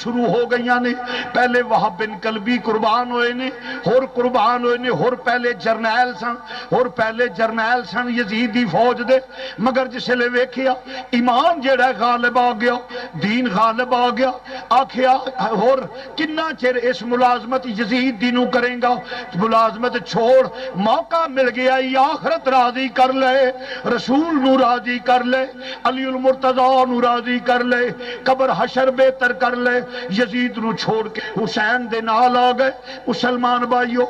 شروع ہو گئی نے. پہلے وہاب بن کلبی قربان ہوئے نے, اور قربان ہوئے نے, اور پہلے جرنیل سن یزید دی فوج دے. مگر جس لے ویکھیا ایمان جڑا غالب آ گیا, دین غالب آ گیا, آکھیا اور کنا چر اس ملازمت یزید دی نو کریں گا, ملازمت چھوڑ, موقع مل گیا, آخرت راضی کر لے, رسول نو راضی کر لے, علی المرتضی نو راضی کر لے, قبر حشر بہتر کر لے. یزید نو چھوڑ کے حسین دے نال آ گئے. مسلمان بھائیو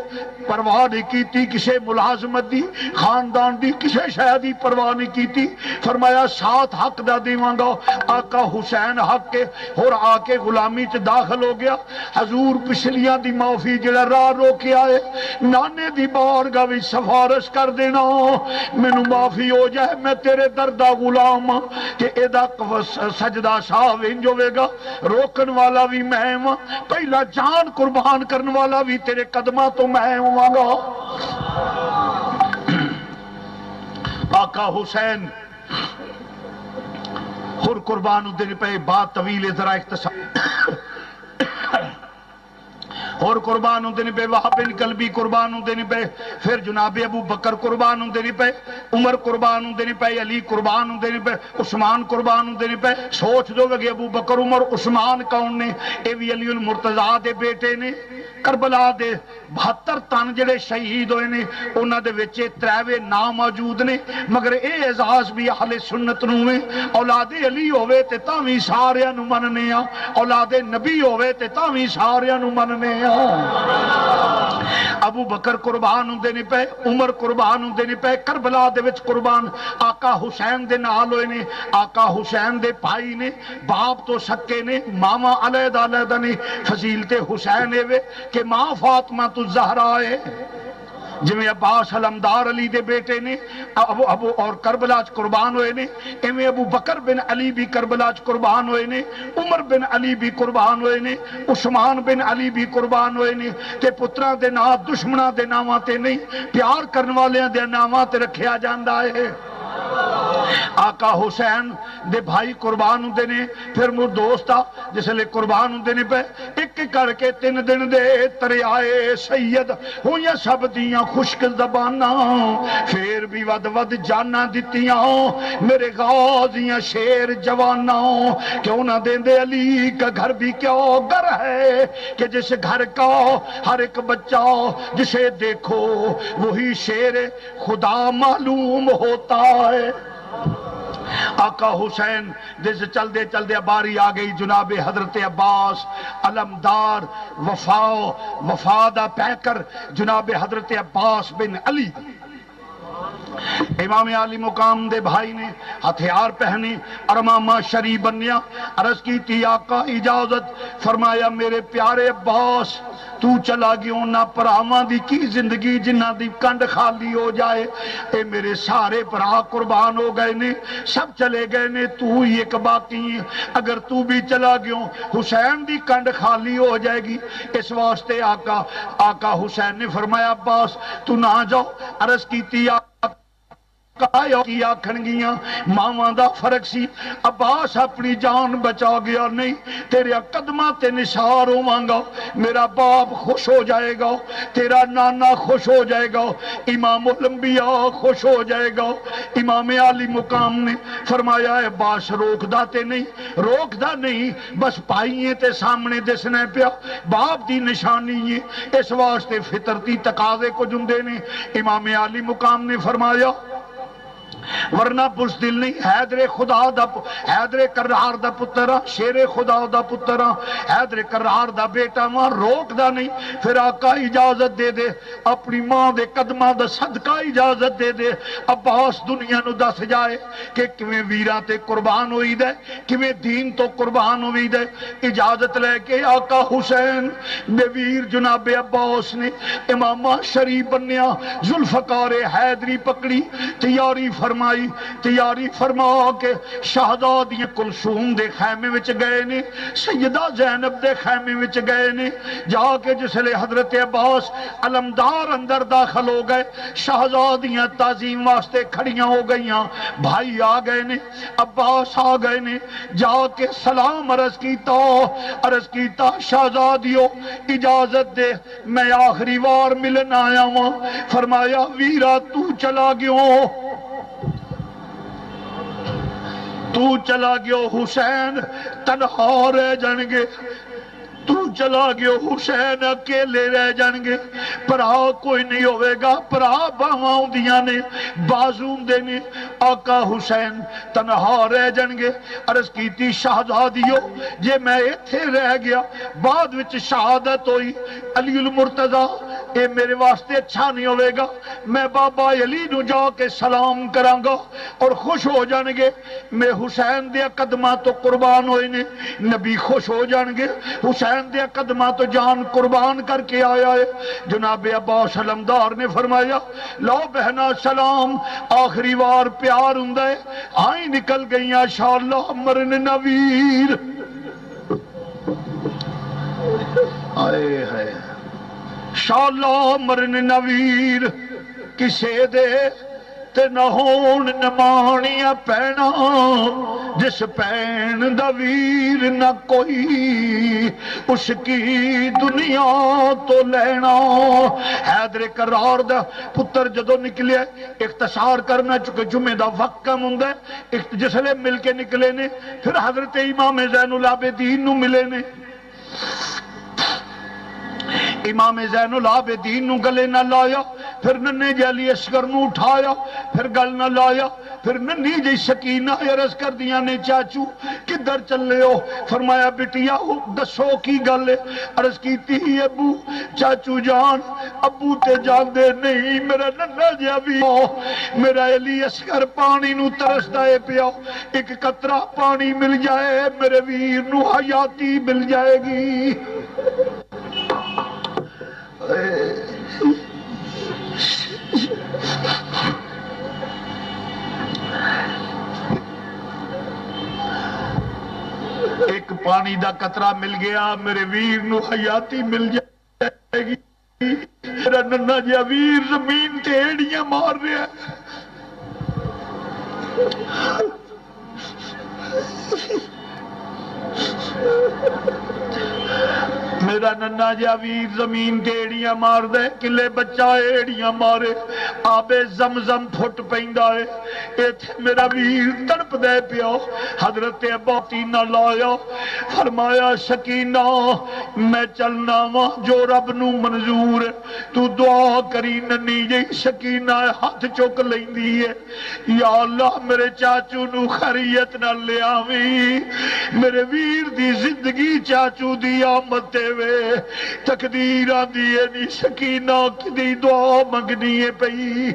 پرواہ نہیں کیتی کسے ملازمت دی, خاندان دی, کسے شے دی پرواہ نہیں کیتی. فرمایا ساتھ حق دا دیواں گا. آقا حسین حق کے اور آ کے غلامی چ داخل ہو گیا. حضور پچھلیاں دی معافی جڑا راہ روکیا ہے, نانے دی بارگاہ وچ سفارش کر دینا, مینوں معافی ہو جائے, میں تیرے در دا غلام ہاں. کہ ایدا سجدہ صاحب انج ہوے گا, روکن والا بھی میں ہوں, پہلا جان قربان کرن والا بھی تیرے قدماں تو میں ہوں گا. آقا حسین خور قربان دن پہ, بات طویل ذرا اختصار, اور قربان دن پہ وہاب بن کلبی قربان دن پہ, پھر جناب ابو بکر قربان دن پہ, عمر قربان دن پہ, علی قربان دن پہ, عثمان قربان دن پہ. سوچ دو کہ ابو بکر عمر عثمان کون نے؟ اے بھی علی المرتضی دے بیٹے نے. کربلا دے 72 تن جڑے شہید ہوئے نے, انہاں دے وچ 3 نام موجود نے. مگر اے اعزاز بھی اہل سنت نو ہے, اولاد علی ہوئے تے تاویں ساریاں نو مننے آ, اولاد نبی ہوئے تے تاویں ساریاں نو مننے آ. ابو بکر قربان ہوندے نے پے, عمر قربان ہوندے نے پے, کربلا دے وچ قربان آقا حسین دے نال ہوئے نے. آقا حسین دے بھائی نے, باپ تو سکے نے, ماما علیحدہ علیحدہ نے. فضیلت حسین ہے کہ ماں فاطمہ تو زہرا ہے, جویں عباس علمدار علی دے بیٹے نے ابو اور کربلا چ قربان ہوئے نے, ایویں ابو بکر بن علی بھی کربلا چ قربان ہوئے نے, عمر بن علی بھی قربان ہوئے نے, عثمان بن علی بھی قربان ہوئے نے. تے پتراں دے نام دشمناں دے ناماں تے نہیں, پیار کرن والیاں دے ناماں تے رکھیا جاندا ہے. آقا حسین دے بھائی قربان ہوندے نے. پھر مر دوستا جس لے قربان ہوندے نے پہ, ایک کر کے 3 دن دے تریائے سید ہویاں سب دیاں خشک زباناں, پھر بھی ود ود جانا دتیاں میرے غازیاں شیر جواناں. کیوں نہ دیں دے علی کا گھر بھی کیوں گھر ہے, کہ جس گھر کا ہر ایک بچہ جسے دیکھو وہی شیر خدا معلوم ہوتا ہے. آقا حسین جس چل دے باری آ گئی جناب حضرت عباس علمدار وفادہ پیکر جناب حضرت عباس بن علی. امام علی مقام دے بھائی نے ہتھیار پہنے, ارمامہ شریف بنیا. عرض کی تھی آقا اجازت, فرمایا میرے پیارے عباس تو چلا گیوں نہ پراواں دی کی زندگی جنہ دی کنڈ خالی ہو جائے. اے میرے سارے پرا قربان ہو گئے نے, سب چلے گئے نے, تو ہی ایک باقی ہے. اگر تو بھی چلا گیوں حسین دی کنڈ خالی ہو جائے گی. اس واسطے آقا حسین نے فرمایا عباس تو نہ جاؤ. عرض کی آکھنگیاں ماواں دا فرق سی. عباس اپنی جان بچا گیا نہیں, تیرے قدمہ تے نثار ہوواں گا, میرا باپ خوش ہو جائے گا, تیرا نانا خوش ہو جائے گا, امام الانبیاء خوش ہو جائے گا. امام علی مقام نے فرمایا عباس روک دا نہیں, بس پائیے تے سامنے دسنے پیا, باپ دی نشانی ہے. اس واسطے فطرتی تقاضے کو جندے نے. امام علی مقام نے فرمایا ورنہ بزدل نہیں, حیدر کرار دا پترا, شیر خدا دا پترا, حیدر کرار دا بیٹا ماں, روک دا نہیں. پھر آقا اجازت دے دے, اپنی ماں دے قدمہ دا صدقہ اجازت دے دے. عباس دنیا نو دس جائے کہ کیویں ویراں تے قربان ہوئی دے, کیویں دین تو قربان ہوئی دے. اجازت لے کے آقا حسین دے ویر جناب عباس نے امامہ شریف بنیا, ذوالفقار حیدری پکڑی, تیاری فرمائی فرمائی تیاری فرما کے شہزادی کلثوم دے خیمے وچ گئے نے سیدہ زینب دے خیمے وچ گئے نے جا کے جسلے حضرت عباس علمدار اندر داخل ہو گئے شہزادیاں تعظیم واسطے کھڑیاں ہو گئیاں بھائی آ گئے نے عباس آ گئے نے جا کے سلام عرض کیتا شہزادیو اجازت دے میں آخری وار ملن آیا ہوں فرمایا ویرا تو چلا گیو حسین تنہا رہ جانگے تو چلا گیو حسین اکیلے رہ جانگے پرا کوئی نہیں ہوئے گا پرا باواں دیاں نے بازوں دے نے آقا حسین تنہا رہ جانگے عرض کیتی شہزادیو جے میں ایتھے رہ گیا بعد وچ شہادت ہوئی علی المرتضی اے میرے واسطے اچھا نہیں ہوئے گا میں بابا علی نو جا کے سلام کرانگا اور خوش ہو جانگے میں حسین دے قدمہ تو قربان ہوئے نے نبی خوش ہو جانگے حسین دے قدمہ تو جان قربان کر کے آیا ہے جناب عباس علمدار نے فرمایا لو بہنا سلام آخری وار پیار ہندہ ہے آئیں نکل گئیاں شاءاللہ مرن نویر آئے ہے شاءاللہ مرن نویر کسے دے تے نہ ہون نمانیاں پینا جس پین دا ویر نہ کوئی اس کی دنیا تو لینا حیدر کرار دا پتر جدو نکلے اختصار کرنا چکے جمعہ دا وقت کم ہوں دے جس لئے مل کے نکلے نے پھر حضرت امام زین العابدین نو ملے نے امام زین العابدین نو گلے نہ لایا پھر ننے جی علی اصغر نو اٹھایا پھر گل نہ لایا پھر ننی جی سکینہ عرض کر دیا نے چاچو کدھر چلے ہو فرمایا بٹیا دسو کی گل ہے عرض کیتی ابو چاچو جان ابو تے جان دے نہیں میرا ننا جی بھی میرا علی اصغر پانی نو ترستا ہے پیا ایک قطرہ پانی مل جائے میرے ویر نو حیاتی مل جائے گی ایک پانی دا قطرہ مل گیا میرے ویر نو حیاتی مل جائے گی میرا ننا جا ویر زمین تے ایڑیاں مار رہا میرا ننا جا ویر زمین تے ایڑیاں مار دے کلے بچہ ایڑیاں مارے آبے زمزم پھٹ پہندہ ہے ایتھے میرا ویر تڑپ دے پیو حضرت عباسی نہ لایا فرمایا سکینہ میں چلنا وا جو رب نو منظور تو دعا کری ننی جی سکینہ ہاتھ چک لیندی ہے یا اللہ میرے چاچو نو خریت نہ لے آویں میرے ویر دی زندگی چاچو دی آمد تے وے تقدیرہ دیئے نی سکینہ کدی دعا منگنی ہے پئی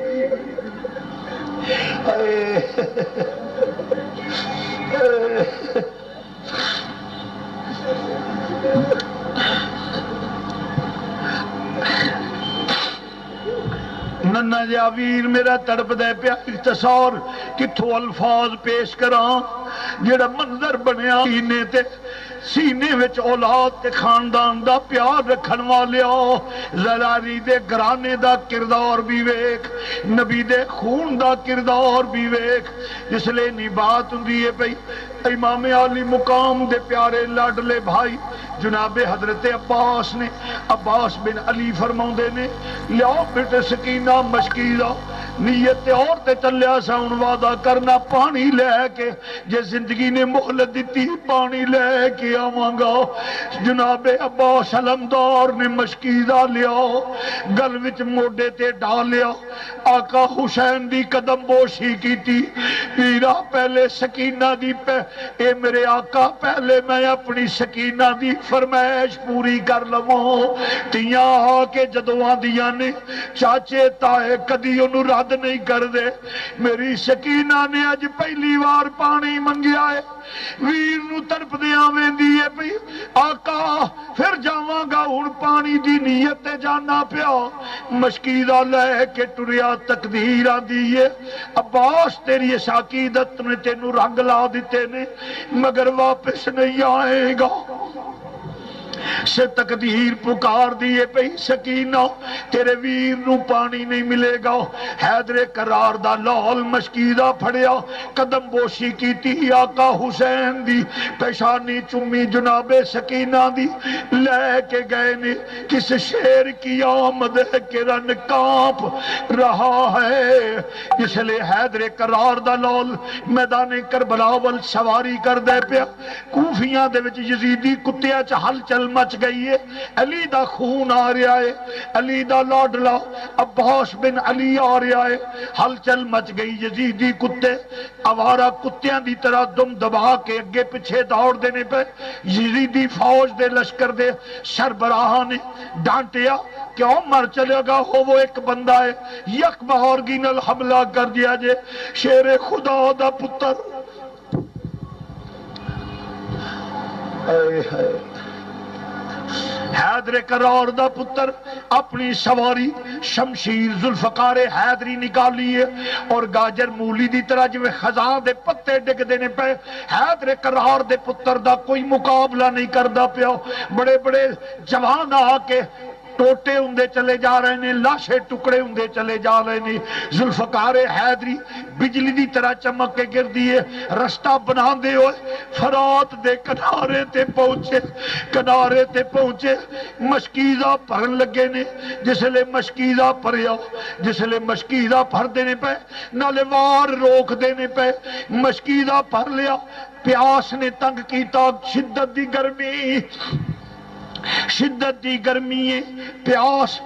ننا جاویر میرا تڑپ دے پیا اختصار کتھو الفاظ پیش کران جڑا منظر بنیا سینے وچ اولاد تے خاندان دا پیار رکھن والیا زراری دے گرانے دا کردار بھی ویکھ نبی دے خون دا کردار بھی ویکھ جس لئے نی بات ہوندی ہے پئی امام علی مقام دے پیارے لاڈلے بھائی جناب حضرت عباس نے عباس بن علی فرماؤندے نے لیاؤ بیٹے سکینہ مشکیزہ نیت اور تے چلیا سا ان وعدہ کرنا پانی لے کے جے زندگی نے مہلت دیتی پانی لے کے آوانگا جناب عباس علمدار نے مشکیزہ لیا گل وچ موڈے تے ڈالیا آقا حسین دی قدم بوشی کی تھی پیرا پہلے سکینہ دی اے میرے آقا پہلے میں اپنی سکینہ دی فرمائش پوری کر لوں تیاں آ کے جدواں دیاں نے چاچے تائے کدی انہوں رد نہیں کر دے میری سکینہ نے اج پہلی وار پانی منگیا ہے ویر نو طرف دے آویں دیئے پی آقا پھر جاواں گا ہن پانی دی نیت تے جانا پیا مشکیزہ لے کے ٹریا تقدیر آدھی ہے عباس تیری اس عقیدت نے تینوں رنگ لا دیتے نے مگر واپس نہیں آئے گا سے تقدیر پکار دیے پئی سکینہ تیرے ویر نو پانی نہیں ملے گا حیدر کرار دا لال مشکیزہ پھڑیا قدم بوشی کی تی آقا حسین دی پیشانی چمی جناب سکینہ دی لے کے گئے نے کس شیر کی آمد ہے کہ رن کانپ رہا ہے اس لئے حیدر کرار دا لال میدان کربلا وال سواری کر دے پیا کوفیاں دے وچ یزیدی کتیا چہل چل مچ گئی ہے علی دا خون آ رہا ہے علی دا لاڈلا عباس بن علی آ رہا ہے ہلچل مچ گئی یزیدی کتے آوارہ کتیاں دی طرح دم دبا کے اگے پیچھے دوڑ دینے پہ یزیدی فوج دے لشکر دے سربراہ نے ڈانٹیا کیوں مر چلے گا ہو وہ ایک بندہ ہے یک بہارگی نل حملہ کر دیا جے شیر خدا دا پتر حیدر کرار دا پتر اپنی سواری شمشیر ذوالفقار حیدری نکالی ہے اور گاجر مولی دی طرح جو خزاں دے پتے ڈگ دینے پہ حیدر کرار دے پتر دا کوئی مقابلہ نہیں کردہ پیا بڑے بڑے جوان آ کے ٹوٹے ہوندے چلے جا رہے ہیں لاشے ٹکڑے ہوندے چلے جا رہے ہیں ذوالفقار حیدری بجلی دی طرح چمک کے گر دیے رستہ بنا دے ہوئے فرات دے کنارے تے پہنچے مشکیزہ پھرن لگے نے جس لئے مشکیزہ پھریا جس لئے مشکیزہ پھر دینے پہ نالے وار روک دینے پہ مشکیزہ پھر لیا پیاس نے تنگ کیتا شدت دی گرمی ہے پیاس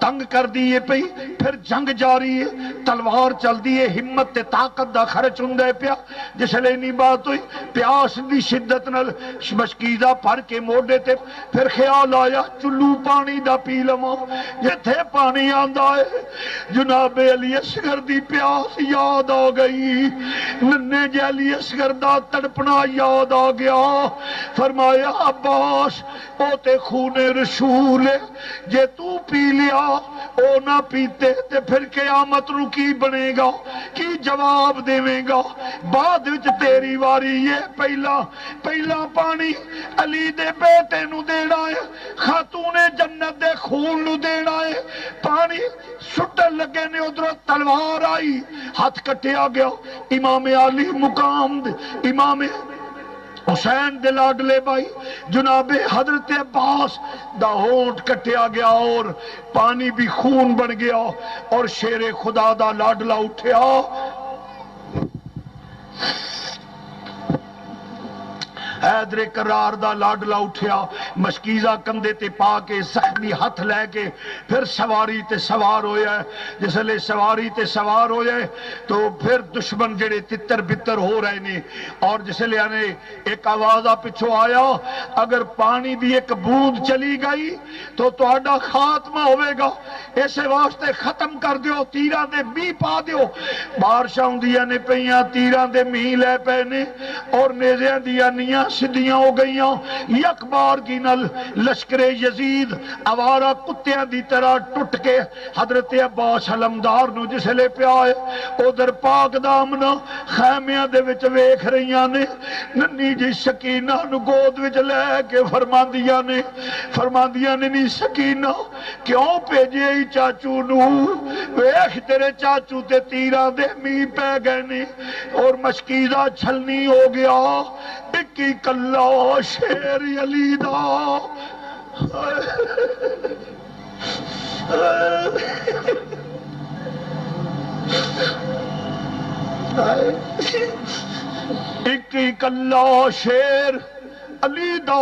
تنگ کر دیئے پئی پھر جنگ جاری ہے تلوار چل دیئے ہمت تے طاقت دا خرچ ہندے پیا جس لئے نہیں بات ہوئی پیاس دی شدت نل مشکیزہ پھر کے موڑے تے پھر خیال آیا چلو پانی دا پی لما یہ تھے پانی آندہ ہے جناب علی اصغر دی پیاس یاد آ گئی ننے جے علی اصغر دا تڑپنا یاد آ گیا فرمایا عباس او تے خون رسول جے تو پی لیا او نہ پیتے تے پھر قیامت نو کی بنے گا کی جواب دے گا بعد وچ تیری واری یہ پہلا پانی علی دے بیٹے نو دینا ہے خاتون جنت دے خون نو دینا ہے پانی سٹن لگے نے ادھر تلوار آئی ہاتھ کٹیا گیا امام علی مقام دے امام حسین دے لاڈلے بھائی جناب حضرت عباس دا ہونٹ کٹیا گیا اور پانی بھی خون بن گیا اور شیر خدا دا لاڈلہ اٹھیا حیدر کرار دا لاڈلہ اٹھیا مشکیزہ کندے تے پا کے زخمی ہاتھ لے کے پھر سواری تے سوار ہویا ہے جس لئے سواری تے سوار ہویا ہے تو پھر دشمن جڑے تتر بتر ہو رہے نے اور جس لئے آنے ایک آوازہ پچھو آیا اگر پانی دی ایک بوند چلی گئی تو آڈا خاتمہ ہوئے گا ایسے واسطے ختم کر دیو تیران دے می پا دیو بارشاں دیا نے پہیاں تیران دے می لے پہنے اور نیزیاں دیا نیاں سدیاں ہو گئیاں یک بار کی نل لشکر یزید آوارہ کتیاں دی طرح ٹوٹ کے حضرت عباس علمدار نو جس لے پہ آئے ادھر پاک دامنا خیمیاں دے وچ ویکھ رہیاں نے ننی جی سکینہ نو گود وچ لے کے فرماندیاں نے نی سکینہ کیوں پیجے ہی چاچو نو ویکھ تیرے چاچو تے تیران دے می پہ گئے نے اور مشکیزہ چھلنی ہو گیا اکی کلہ شیر علی دا اکی کلہ شیر علی دا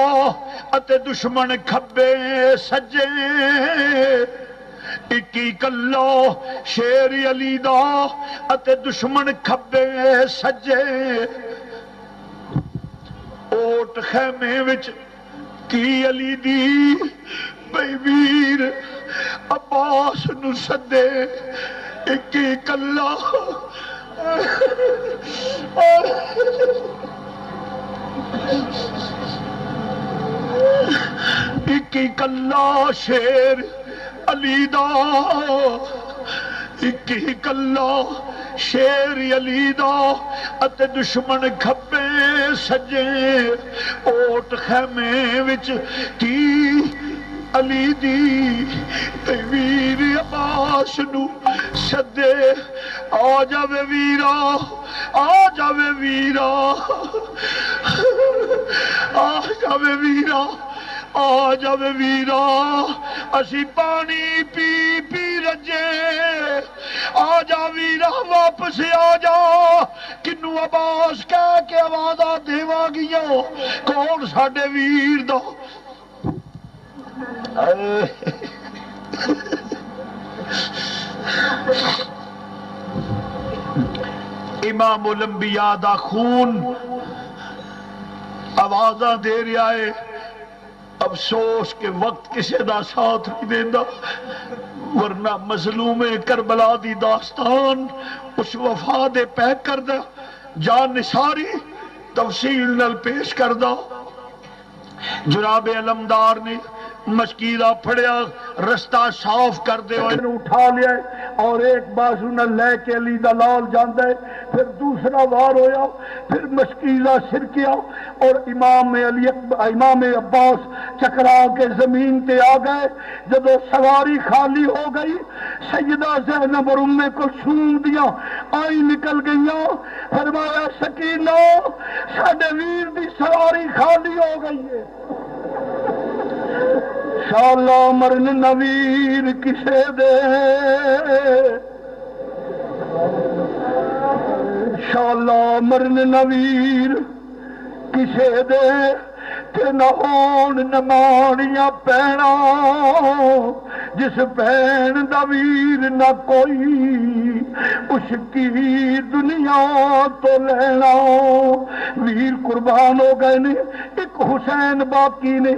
اتے دشمن کھبے سجے اکی کلہ شیر علی دا اتے دشمن کھبے سجے اوٹ خیمے وچ کی علی دی بھئی ویر عباس نو سدے اکی کلہ ایک کی کلا شیر علی دا ایک ہی کلا شیر علی دا اتے دشمن کھبے سجے اوٹ خیمے وچ تی علی دی ویر عباس نو سدے آ جاوے ویرا آ جاوے ویرا آ جاوے ویرا آ جاوے ویرا اسی پانی پی پی رجے آ جا ویرا واپس آ جا کنو عباس کہہ کے آوازاں دیواں گیا کون ساڈے ویر دا امام الانبیاء دا خون آوازاں دے رہا ہے افسوس کے وقت کسے دا ساتھ نہیں دیندا ورنہ مظلوم کربلا دی داستان اس وفا دے پیک کردہ جان نثاری تفصیل نال پیش کردہ جناب علمدار نے مشکیلہ پھڑیا رستہ صاف کر دے ہوئے اٹھا لیا اور ایک بازو نہ لے کے علی دلال جاندے پھر دوسرا وار ہویا پھر مشکیلہ سر کیا اور امام عباس چکرا کے زمین تے آ گئے جب سواری خالی ہو گئی سیدہ زینب اور ام کلثوم دیاں آئی نکل گئیاں فرمایا سکینہ ساڈے ویر دی سواری خالی ہو گئی ہے شالا مرن نویر کسے دے شالا مرن نویر کسے دے کہ نہ ہون نمانیاں پینا جس بہن دا ویر نہ کوئی اس کی دنیا تو لینا ویر قربان ہو گئے نے ایک حسین باقی نے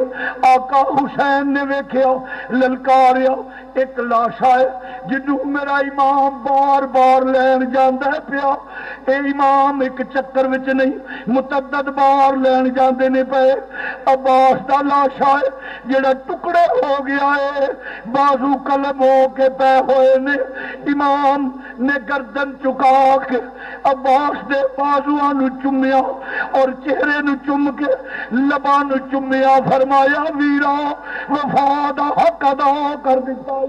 آقا حسین نے ویکھیا للکاریا ایک لاشا ہے جنوں میرا امام بار بار لین جاندا ہے پیا اے امام ایک چکر وچ نہیں متعدد بار لین جاندے نے پئے عباس دا لاشا ہے جڑا ٹکڑے ہو گیا ہے بازو قلم ہو کے پے ہوئے نے امام نے گردن چکا کے عباس دے بازوਆਂ نو چومیا اور چہرے نو چوم کے لباں نو چومیا فرمایا ویرا وفا دا حق ادا کر دتا